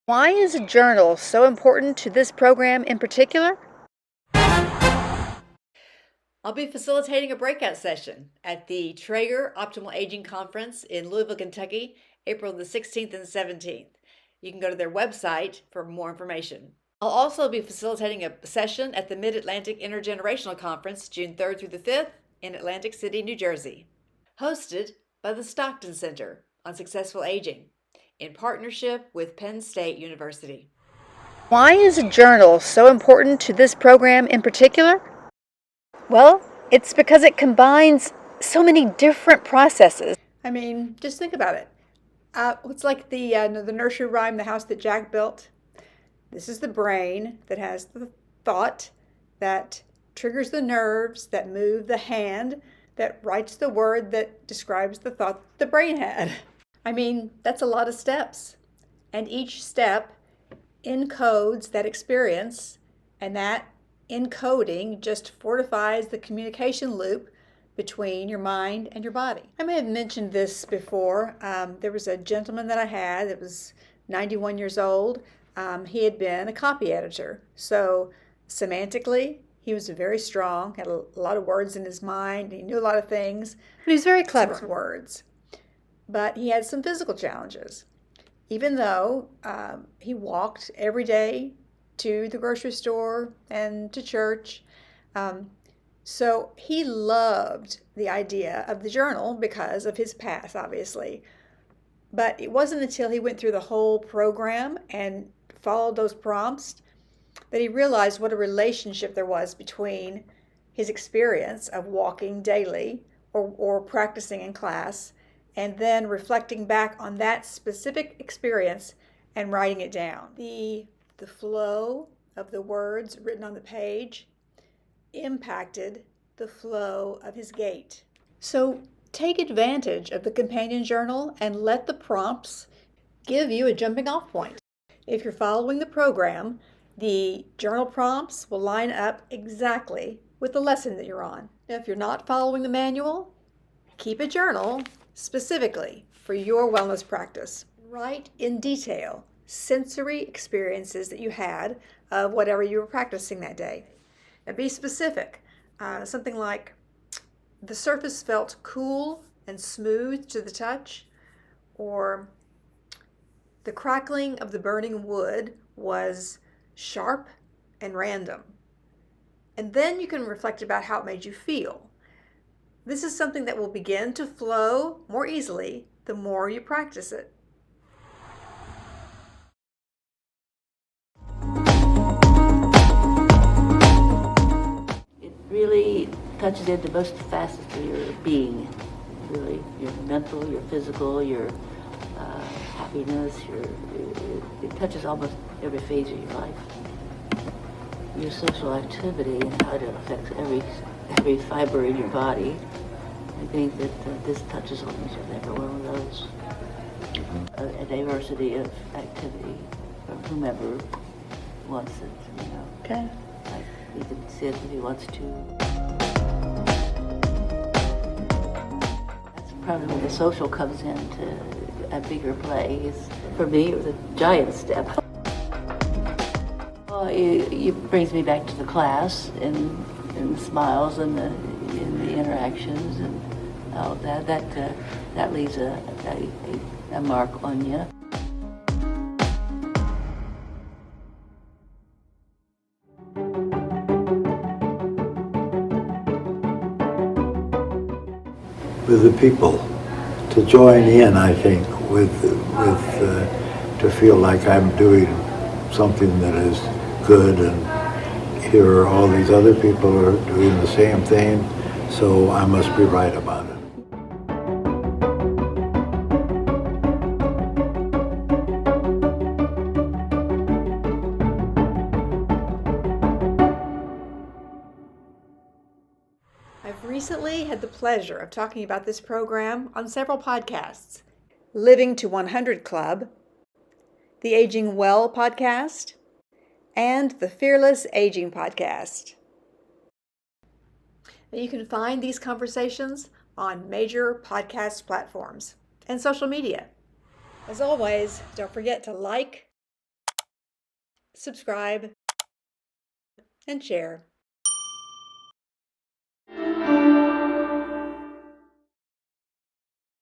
Why is a journal so important to this program in particular? I'll be facilitating a breakout session at the Traeger Optimal Aging Conference in Louisville, Kentucky, April the 16th and 17th. You can go to their website for more information. I'll also be facilitating a session at the Mid-Atlantic Intergenerational Conference, June 3rd through the 5th in Atlantic City, New Jersey, hosted by the Stockton Center on Successful Aging in partnership with Penn State University. Why is a journal so important to this program in particular? Well, it's because it combines so many different processes. Just think about it. It's like the nursery rhyme, "The House That Jack Built." This is the brain that has the thought that triggers the nerves that move the hand that writes the word that describes the thought the brain had. That's a lot of steps. And each step encodes that experience, and that encoding just fortifies the communication loop between your mind and your body. I may have mentioned this before. There was a gentleman that I had that was 91 years old. He had been a copy editor. So semantically, he was very strong, had a lot of words in his mind. He knew a lot of things, but he was very clever with words. But he had some physical challenges. Even though he walked every day to the grocery store and to church. So he loved the idea of the journal because of his past, obviously. But it wasn't until he went through the whole program and followed those prompts that he realized what a relationship there was between his experience of walking daily or practicing in class and then reflecting back on that specific experience and writing it down. The flow of the words written on the page impacted the flow of his gait. So take advantage of the companion journal and let the prompts give you a jumping off point. If you're following the program, the journal prompts will line up exactly with the lesson that you're on. Now, if you're not following the manual, keep a journal specifically for your wellness practice. Write in detail sensory experiences that you had of whatever you were practicing that day. Now be specific. Something like, the surface felt cool and smooth to the touch, or the crackling of the burning wood was sharp and random. And then you can reflect about how it made you feel. This is something that will begin to flow more easily the more you practice it. It really touches into most facets of your being, really, your mental, your physical, your happiness, it touches almost every phase of your life. Your social activity and how it affects every fiber in your body. I think that this touches almost every one of those. A diversity of activity from whomever wants it, Okay. Like he can sit if he wants to. That's probably where the social comes into a bigger play. For me, it was a giant step. Well, it brings me back to the class and the smiles and the interactions and all that. That leaves a mark on you. With the people, to join in, I think, to feel like I'm doing something that is good, and here are all these other people who are doing the same thing, so I must be right about it. I've recently had the pleasure of talking about this program on several podcasts. Living to 100 Club, the Aging Well podcast, and the Fearless Aging podcast. You can find these conversations on major podcast platforms and social media. As always, don't forget to like, subscribe, and share.